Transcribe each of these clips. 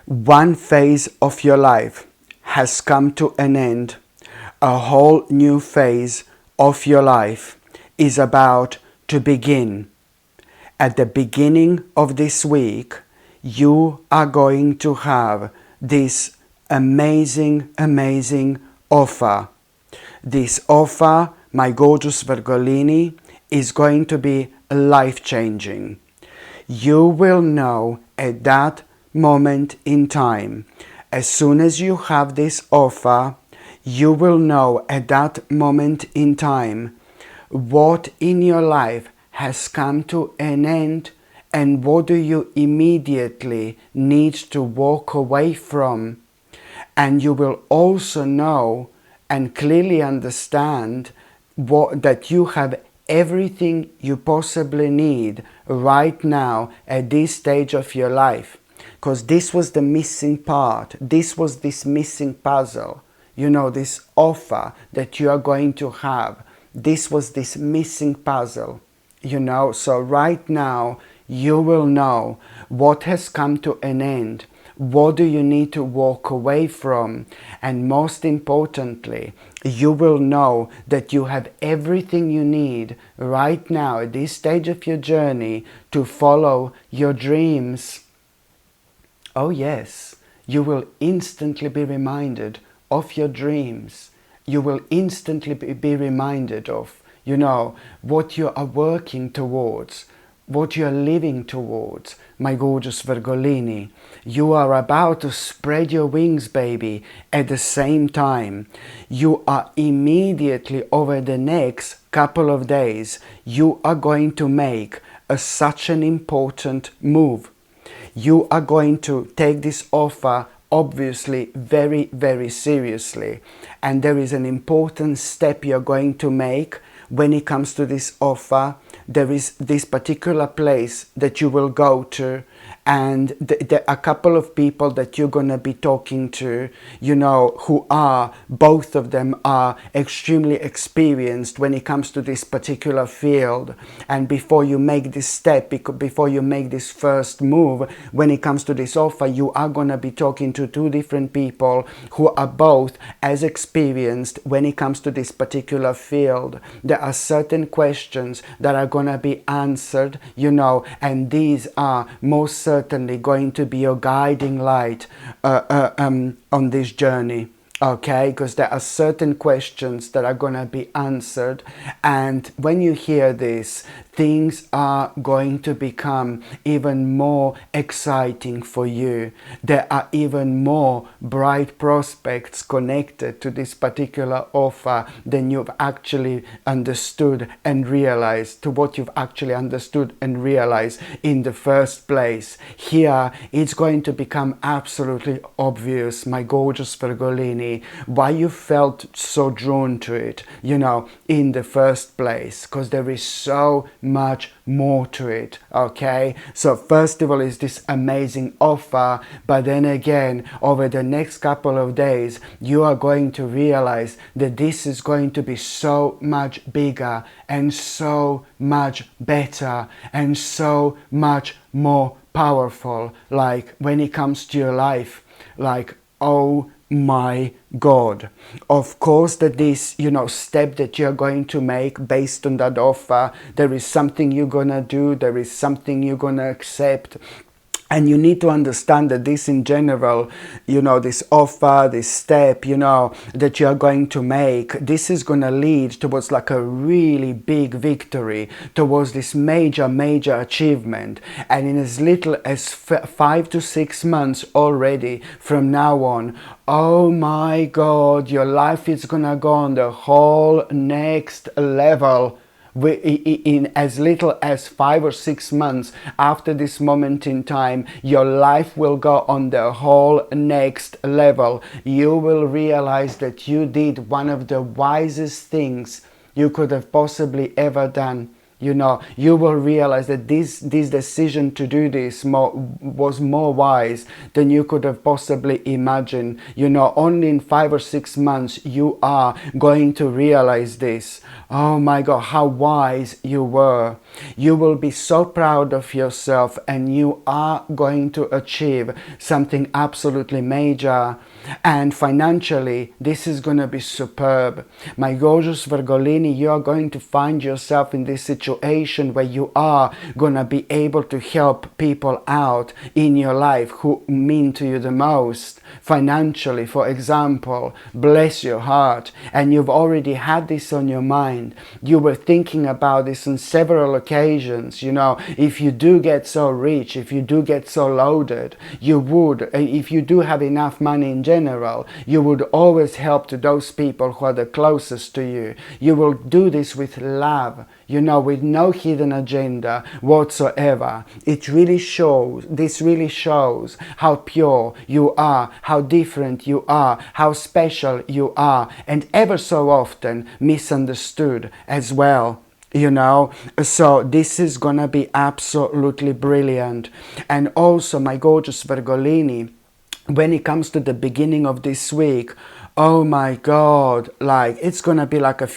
One phase of your life has come to an end. A whole new phase of your life is about to begin. At the beginning of this week, you are going to have this amazing, amazing offer. This offer, my gorgeous Virgolini, is going to be life-changing. You will know at that moment in time, as soon as you have this offer, you will know at that moment in time what in your life has come to an end and what do you immediately need to walk away from. And you will also know and clearly understand that you have everything you possibly need right now at this stage of your life. Because this was the missing part. This was this missing puzzle. You know, this offer that you are going to have. This was this missing puzzle. You know, so right now you will know what has come to an end. What do you need to walk away from? And most importantly, you will know that you have everything you need right now at this stage of your journey to follow your dreams. Oh yes, you will instantly be reminded of your dreams. You will instantly be reminded of, you know, what you are working towards, what you are living towards, my gorgeous Virgolini. You are about to spread your wings, baby, at the same time. You are immediately, over the next couple of days, you are going to make such an important move. You are going to take this offer obviously very, very seriously. And there is an important step you're going to make when it comes to this offer. There is this particular place that you will go to, and there are a couple of people that you're going to be talking to, you know, who are, both of them are extremely experienced when it comes to this particular field. And before you make this step, before you make this first move, when it comes to this offer, you are going to be talking to two different people who are both as experienced when it comes to this particular field. There are certain questions that are going to be answered, you know, and these are most certainly going to be your guiding light on this journey. Okay, because there are certain questions that are going to be answered, and when you hear this, things are going to become even more exciting for you. There are even more bright prospects connected to this particular offer than you've actually understood and realized, to what you've actually understood and realized in the first place. Here, it's going to become absolutely obvious, my gorgeous Virgolini, why you felt so drawn to it, you know, in the first place, because there is so much more to it. Okay, so first of all is this amazing offer, but then again, over the next couple of days, you are going to realize that this is going to be so much bigger and so much better and so much more powerful, like when it comes to your life. Like, oh my God. Of course that this, you know, step that you're going to make based on that offer, there is something you're gonna do, there is something you're gonna accept. And you need to understand that this in general, you know, this offer, this step, you know, that you're going to make, this is going to lead towards like a really big victory, towards this major, major achievement. And in as little as 5 to 6 months already from now on, oh my God, your life is going to go on the whole next level. In as little as 5 or 6 months after this moment in time, your life will go on the whole next level. You will realize that you did one of the wisest things you could have possibly ever done You know, you will realize that this decision to do this was more wise than you could have possibly imagined. You know, only in 5 or 6 months you are going to realize this. Oh my God, how wise you were. You will be so proud of yourself, and you are going to achieve something absolutely major. And financially, this is going to be superb. My gorgeous Virgolini, you are going to find yourself in this situation where you are going to be able to help people out in your life who mean to you the most. Financially, for example, bless your heart. And you've already had this on your mind. You were thinking about this on several occasions. You know, if you do get so rich, if you do get so loaded, you would, if you do have enough money in general, you would always help to those people who are the closest to you. You will do this with love, you know, with no hidden agenda whatsoever. This really shows how pure you are, how different you are, how special you are, and ever so often misunderstood as well. You know, so this is gonna be absolutely brilliant. And also, my gorgeous Virgolini, when it comes to the beginning of this week, oh my God, like it's gonna be like a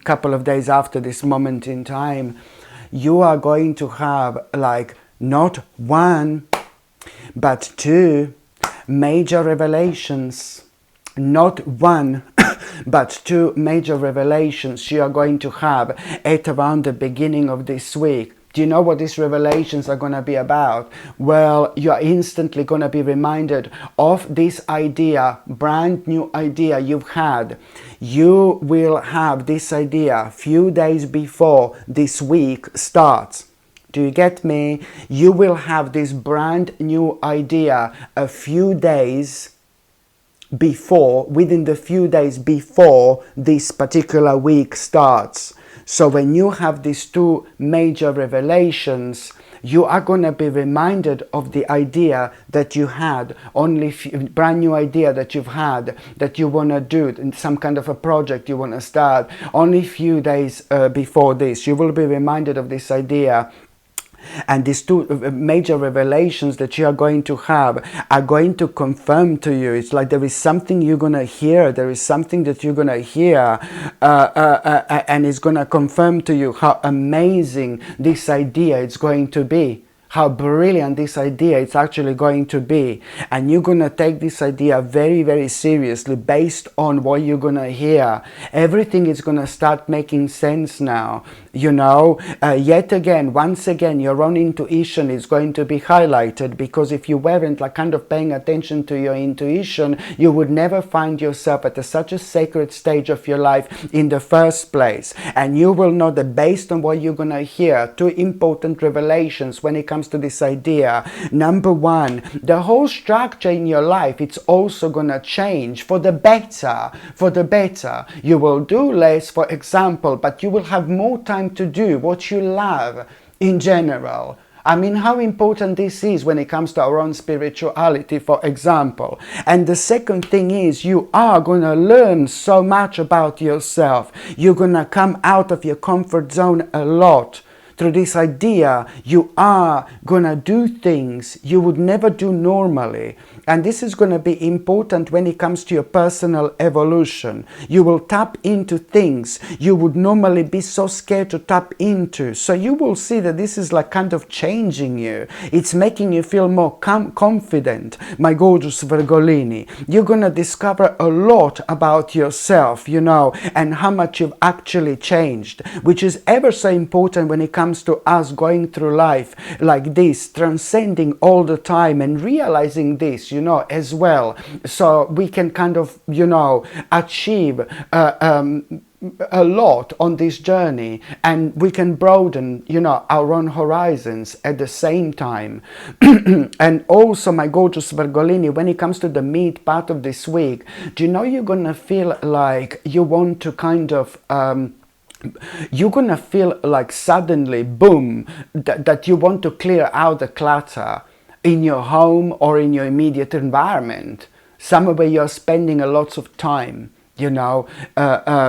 couple of days after this moment in time, you are going to have like not one but two major revelations. Not one but two major revelations you are going to have at around the beginning of this week. Do you know what these revelations are going to be about? Well, you are instantly going to be reminded of this idea, brand new idea you've had. You will have this idea a few days before this week starts. Do you get me? You will have this brand new idea a few days before, within the few days before this particular week starts. So when you have these two major revelations, you are going to be reminded of the idea that you had, brand new idea that you've had, that you want to do, some kind of a project you want to start. Only a few days before this, you will be reminded of this idea. And these two major revelations that you are going to have are going to confirm to you. It's like there is something you're going to hear. There is something that you're going to hear. And it's going to confirm to you how amazing this idea is going to be. How brilliant this idea is actually going to be. And you're going to take this idea very, very seriously based on what you're going to hear. Everything is going to start making sense now. You know, yet again, once again, your own intuition is going to be highlighted, because if you weren't like kind of paying attention to your intuition, you would never find yourself at such a sacred stage of your life in the first place. And you will know that based on what you're going to hear, two important revelations when it comes to this idea. Number one, the whole structure in your life, it's also going to change for the better. For the better. You will do less, for example, but you will have more time to do what you love in general. I mean, how important this is when it comes to our own spirituality, for example. And the second thing is, you are going to learn so much about yourself. You're going to come out of your comfort zone a lot. Through this idea, you are going to do things you would never do normally. And this is going to be important when it comes to your personal evolution. You will tap into things you would normally be so scared to tap into. So you will see that this is like kind of changing you. It's making you feel more confident, my gorgeous Virgolini. You're going to discover a lot about yourself, you know, and how much you've actually changed, which is ever so important when it comes to us going through life like this, transcending all the time and realizing this, you know, as well, so we can kind of, you know, achieve a lot on this journey, and we can broaden, you know, our own horizons at the same time. And also, my gorgeous Virgolini, when it comes to the meat part of this week, do you know you're gonna feel like you want to kind of you're gonna feel like suddenly, boom, that you want to clear out the clutter in your home or in your immediate environment, somewhere where you're spending a lot of time. you know,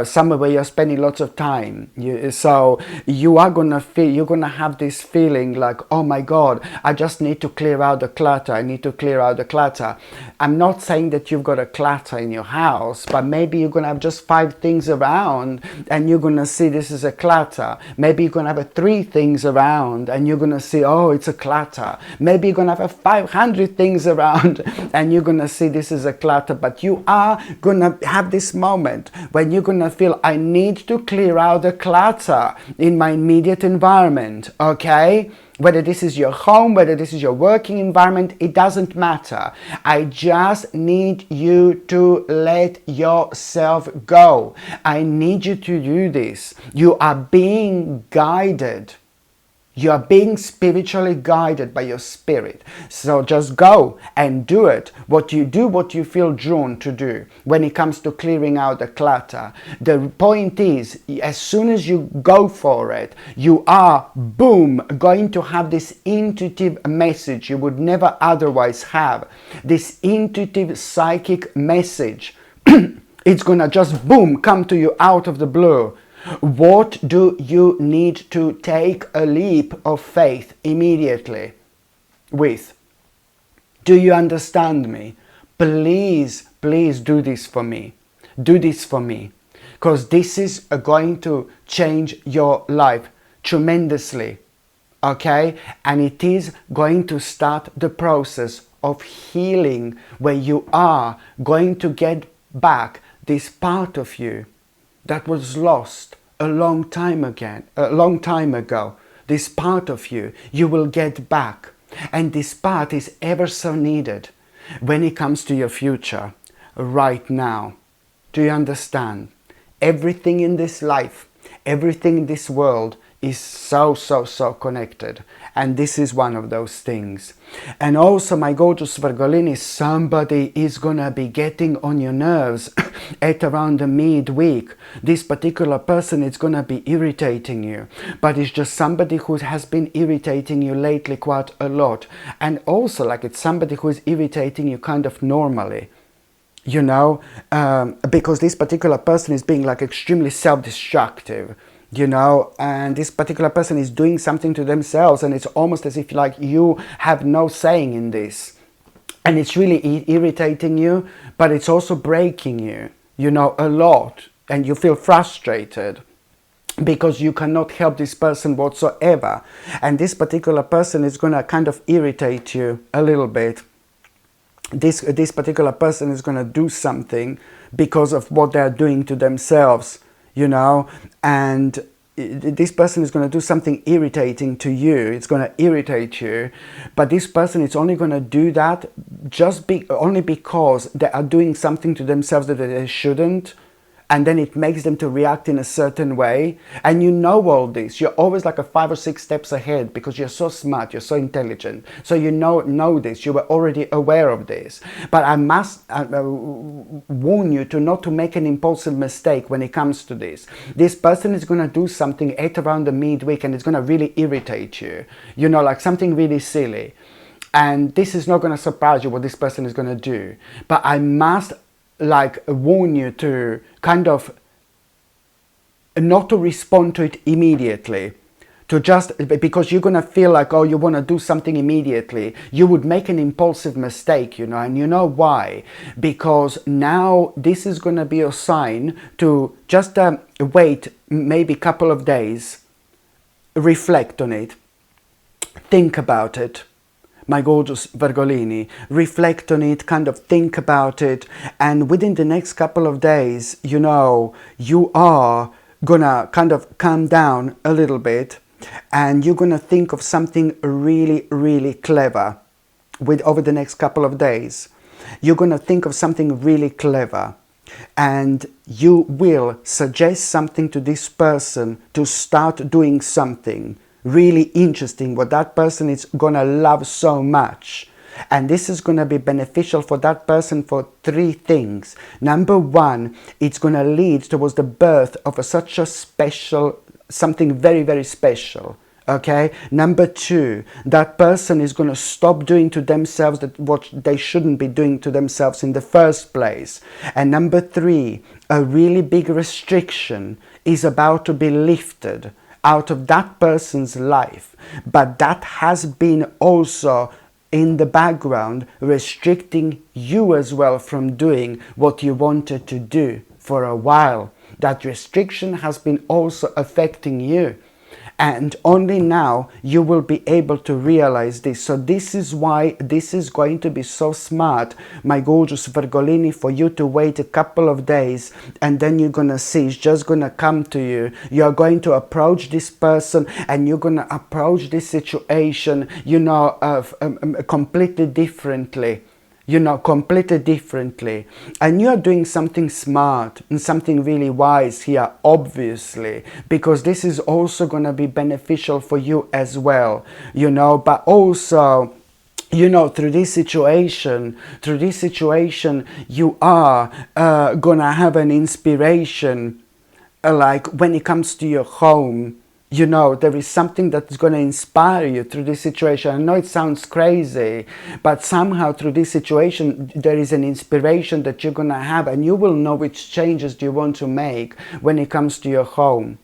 somewhere where you're spending lots of time. So you are gonna feel, you're gonna have this feeling like, oh my God, I just need to clear out the clutter. I need to clear out the clutter. I'm not saying that you've got a clutter in your house, but maybe you're gonna have just 5 things around and you're gonna see this is a clutter. Maybe you're gonna have 3 things around and you're gonna see, oh, it's a clutter. Maybe you're gonna have 500 things around and you're gonna see this is a clutter. But you are gonna have this moment when you're gonna feel, I need to clear out the clutter in my immediate environment, okay? Whether this is your home, whether this is your working environment, it doesn't matter. I just need you to let yourself go. I need you to do this. You are being guided. You are being spiritually guided by your spirit. So just go and do it. What you do, what you feel drawn to do when it comes to clearing out the clutter. The point is, as soon as you go for it, you are, boom, going to have this intuitive message you would never otherwise have. This intuitive psychic message. It's gonna just, boom, come to you out of the blue. What do you need to take a leap of faith immediately with? Do you understand me? Please, please do this for me. Do this for me. Because this is going to change your life tremendously. Okay? And it is going to start the process of healing where you are going to get back this part of you that was lost a long time ago. This part of you will get back. And this part is ever so needed when it comes to your future right now. Do you understand? Everything in this life, everything in this world is so connected, and this is one of those things. And also, my gorgeous Virgolini, somebody is gonna be getting on your nerves at around the midweek. This particular person is gonna be irritating you, but it's just somebody who has been irritating you lately quite a lot. And also, like, it's somebody who is irritating you kind of normally, you know, because this particular person is being like extremely self-destructive, you know, and this particular person is doing something to themselves, and it's almost as if like you have no saying in this, and it's really irritating you, but it's also breaking you, you know, a lot, and you feel frustrated because you cannot help this person whatsoever. And this particular person is gonna kind of irritate you a little bit. This particular person is gonna do something because of what they're doing to themselves, you know, and this person is going to do something irritating to you. It's going to irritate you, but this person is only going to do that only because they are doing something to themselves that they shouldn't, and then it makes them to react in a certain way. And you know all this. You're always like 5 or 6 steps ahead because you're so smart, you're so intelligent. So you know this. You were already aware of this. But I must warn you to not to make an impulsive mistake when it comes to this. This person is going to do something at around the midweek, and it's going to really irritate you. You know, like something really silly. And this is not going to surprise you what this person is going to do. But I must like warn you to kind of not to respond to it immediately, to just because you're gonna feel like, oh, you want to do something immediately. You would make an impulsive mistake, you know. And you know why? Because now this is gonna be a sign to just wait maybe a couple of days, reflect on it, think about it, my gorgeous Virgolini, reflect on it, kind of think about it, and within the next couple of days, you know, you are gonna kind of calm down a little bit, and you're gonna think of something really clever over the next couple of days. You're gonna think of something really clever, and you will suggest something to this person to start doing something really interesting, what that person is gonna love so much. And this is gonna be beneficial for that person for 3 things. Number 1, it's gonna lead towards the birth of such a special, something very special, Okay, number two, that person is going to stop doing to themselves what they shouldn't be doing to themselves in the first place. And number three, a really big restriction is about to be lifted out of that person's life, but that has been also in the background restricting you as well from doing what you wanted to do for a while. That restriction has been also affecting you. And only now you will be able to realize this. So this is why this is going to be so smart, my gorgeous Virgolini, for you to wait a couple of days, and then you're going to see it's just going to come to you. You're going to approach this person, and you're going to approach this situation, you know, completely differently. You know, completely differently. And you're doing something smart and something really wise here, obviously, because this is also going to be beneficial for you as well, you know, but also, you know, through this situation, you are gonna have an inspiration, like when it comes to your home. You know, there is something that's going to inspire you through this situation. I know it sounds crazy, but somehow through this situation, there is an inspiration that you're going to have, and you will know which changes do you want to make when it comes to your home.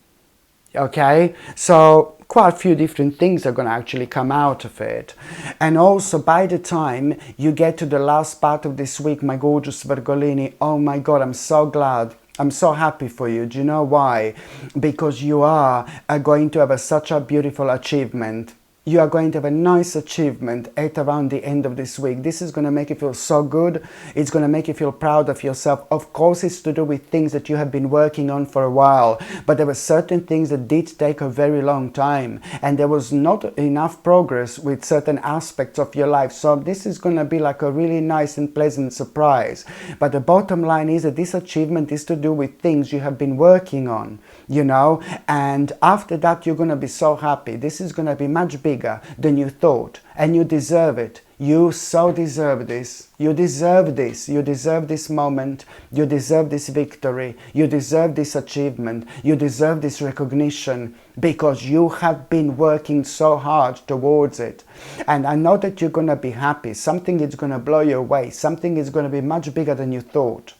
Okay? So quite a few different things are going to actually come out of it. And also, by the time you get to the last part of this week, my gorgeous Virgolini, oh my God, I'm so glad. I'm so happy for you. Do you know why? Because you are going to have such a beautiful achievement. You are going to have a nice achievement at around the end of this week. This is going to make you feel so good. It's going to make you feel proud of yourself. Of course, it's to do with things that you have been working on for a while, but there were certain things that did take a very long time, and there was not enough progress with certain aspects of your life. So this is going to be like a really nice and pleasant surprise. But the bottom line is that this achievement is to do with things you have been working on, you know, and after that you're going to be so happy. This is going to be much bigger than you thought, and you deserve it. You so deserve this. You deserve this. You deserve this moment. You deserve this victory. You deserve this achievement. You deserve this recognition, because you have been working so hard towards it. And I know that you're going to be happy. Something is going to blow you away. Something is going to be much bigger than you thought.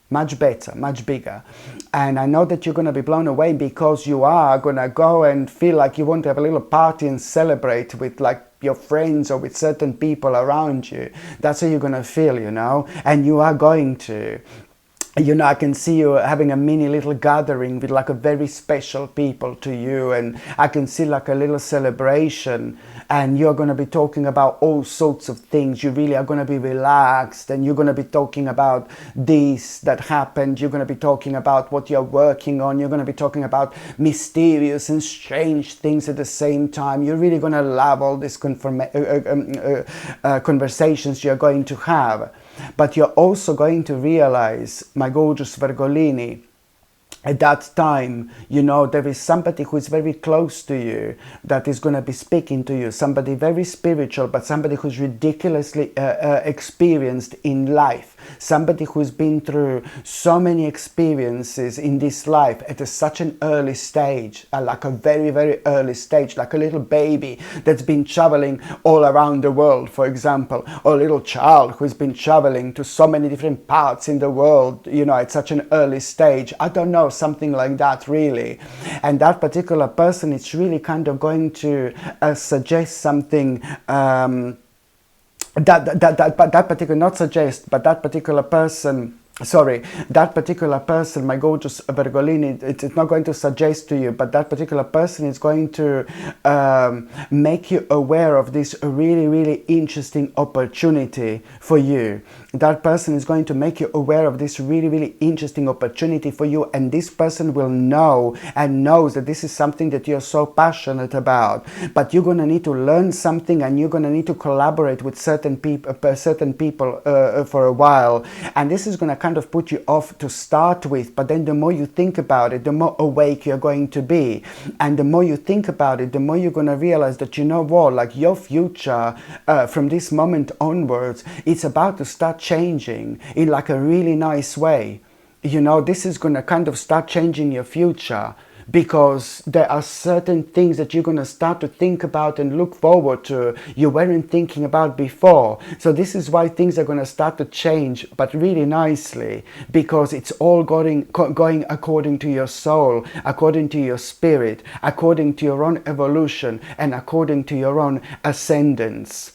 Much better, much bigger. And I know that you're going to be blown away, because you are going to go and feel like you want to have a little party and celebrate with like your friends or with certain people around you. That's how you're going to feel, you know, and you are going to. You know, I can see you having a mini little gathering with like a very special people to you, and I can see like a little celebration, and you're going to be talking about all sorts of things. You really are going to be relaxed, and you're going to be talking about this that happened. You're going to be talking about what you're working on. You're going to be talking about mysterious and strange things at the same time. You're really going to love all these conversations you're going to have. But you're also going to realize, my gorgeous Virgolini, at that time, you know, there is somebody who is very close to you that is going to be speaking to you. Somebody very spiritual, but somebody who's ridiculously experienced in life. Somebody who's been through so many experiences in this life at such an early stage, like a very, very early stage, like a little baby that's been traveling all around the world, for example, or a little child who's been traveling to so many different parts in the world, you know, at such an early stage. I don't know, something like that, really. And that particular person is really kind of going to suggest something that particular person, my gorgeous Virgolini, it's not going to suggest to you, but that particular person is going to make you aware of this really, really interesting opportunity for you. That person is going to make you aware of this really, really interesting opportunity for you, and this person will know and knows that this is something that you're so passionate about. But you're going to need to learn something, and you're going to need to collaborate with certain people for a while, and this is going to kind of put you off to start with. But then the more you think about it, the more awake you're going to be, and the more you think about it, the more you're going to realize that, you know what, like your future from this moment onwards, it's about to start changing in like a really nice way. You know, this is going to kind of start changing your future, because there are certain things that you're going to start to think about and look forward to you weren't thinking about before. So this is why things are going to start to change, but really nicely, because it's all going according to your soul, according to your spirit, according to your own evolution, and according to your own ascendance.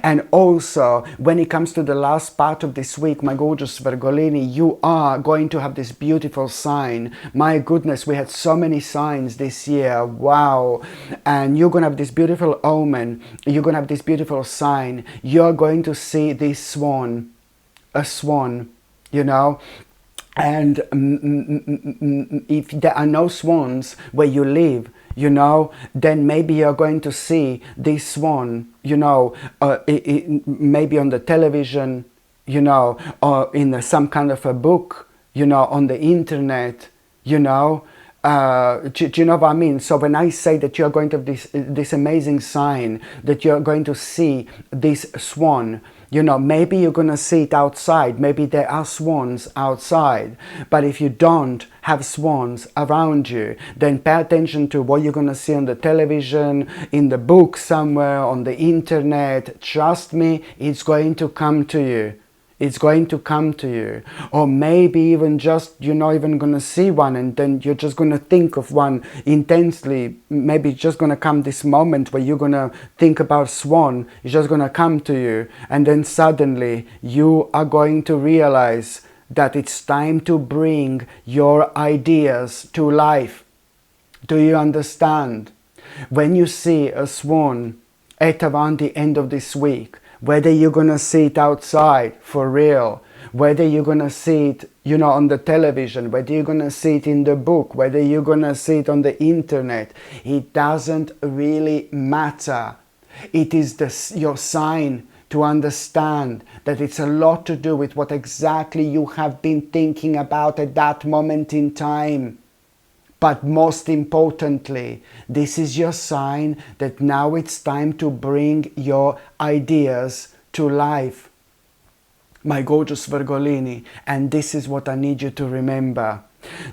And also, when it comes to the last part of this week, my gorgeous Virgolini, you are going to have this beautiful sign. My goodness, we had so many signs this year. Wow. And you're going to have this beautiful omen. You're going to have this beautiful sign. You're going to see this swan, a swan, you know. And if there are no swans where you live, you know, then maybe you're going to see this swan, you know, maybe on the television, you know, or in some kind of a book, you know, on the internet, you know. Do you know what I mean? So when I say that you're going to have this amazing sign, that you're going to see this swan, you know, maybe you're going to see it outside. Maybe there are swans outside. But if you don't have swans around you, then pay attention to what you're going to see on the television, in the book somewhere, on the internet. Trust me, it's going to come to you. It's going to come to you. Or maybe even just you're not even going to see one, and then you're just going to think of one intensely. Maybe it's just going to come this moment where you're going to think about swan. It's just going to come to you, and then suddenly you are going to realize that it's time to bring your ideas to life. Do you understand? When you see a swan at around the end of this week, whether you're going to see it outside for real, whether you're going to see it, you know, on the television, whether you're going to see it in the book, whether you're going to see it on the internet, it doesn't really matter. It is your sign to understand that it's a lot to do with what exactly you have been thinking about at that moment in time. But most importantly, this is your sign that now it's time to bring your ideas to life. My gorgeous Virgolini, and this is what I need you to remember.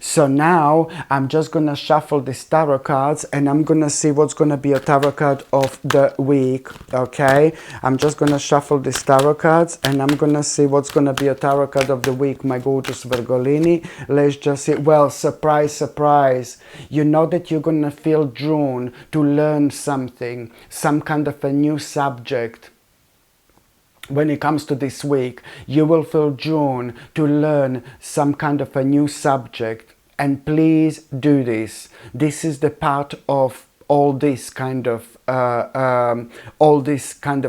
So now I'm just going to shuffle these tarot cards, and I'm going to see what's going to be a tarot card of the week, okay? I'm just going to shuffle these tarot cards, and I'm going to see what's going to be a tarot card of the week, my gorgeous Virgolini. Let's just see. Well, surprise, surprise. You know that you're going to feel drawn to learn something, some kind of a new subject. When it comes to this week, you will feel drawn to learn some kind of a new subject. And please do this. This is the part of all this kind of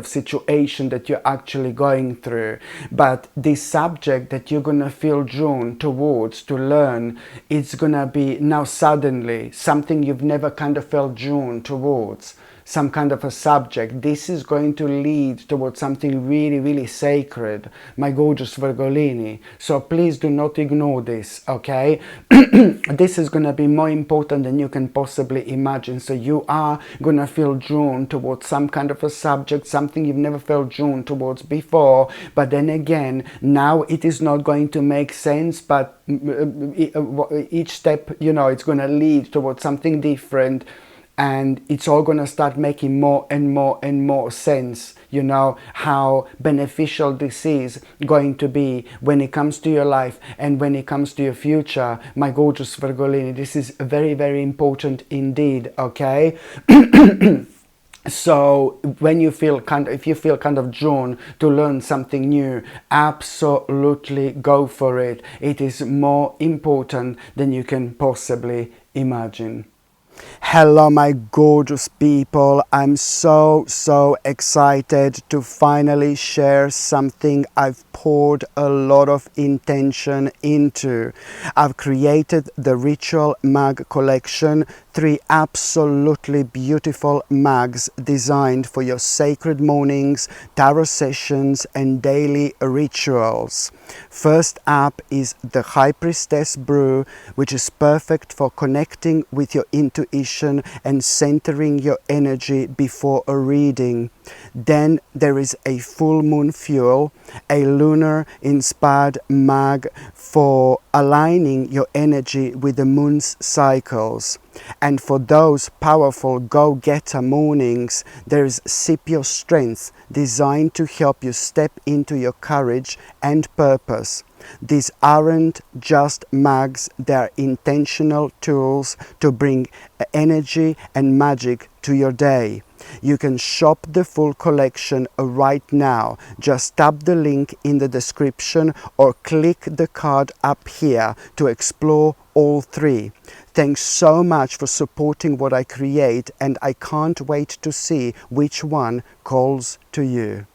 situation that you're actually going through. But this subject that you're gonna feel drawn towards to learn, it's gonna be now suddenly something you've never kind of felt drawn towards. Some kind of a subject. This is going to lead towards something really, really sacred, my gorgeous Virgolini. So please do not ignore this, okay? This is going to be more important than you can possibly imagine. So you are going to feel drawn towards some kind of a subject, something you've never felt drawn towards before. But then again, now it is not going to make sense, but each step, you know, it's going to lead towards something different. And it's all going to start making more and more and more sense, you know, how beneficial this is going to be when it comes to your life and when it comes to your future, my gorgeous Virgolini. This is very, very important indeed, okay? So when you feel if you feel kind of drawn to learn something new, absolutely go for it. It is more important than you can possibly imagine. Hello my gorgeous people, I'm so excited to finally share something I've poured a lot of intention into. I've created the Ritual Mug Collection, 3 absolutely beautiful mugs designed for your sacred mornings, tarot sessions and daily rituals. First up is the High Priestess Brew, which is perfect for connecting with your intuition intuition and centering your energy before a reading. Then there is a full moon fuel, a lunar inspired mug for aligning your energy with the moon's cycles. And for those powerful go-getter mornings, there is Sip Your Strength, designed to help you step into your courage and purpose. These aren't just mugs, they're intentional tools to bring energy and magic to your day. You can shop the full collection right now. Just tap the link in the description or click the card up here to explore all three. Thanks so much for supporting what I create, and I can't wait to see which one calls to you.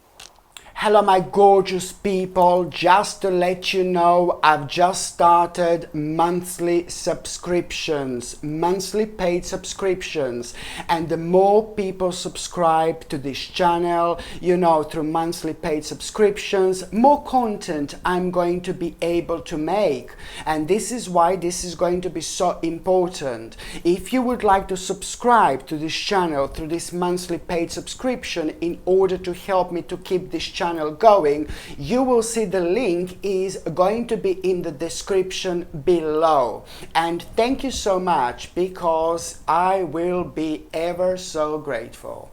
Hello my gorgeous people, just to let you know, I've just started monthly subscriptions, monthly paid subscriptions, and the more people subscribe to this channel, you know, through monthly paid subscriptions, more content I'm going to be able to make. And this is why this is going to be so important. If you would like to subscribe to this channel through this monthly paid subscription in order to help me to keep this channel going, you will see the link is going to be in the description below. And thank you so much, because I will be ever so grateful.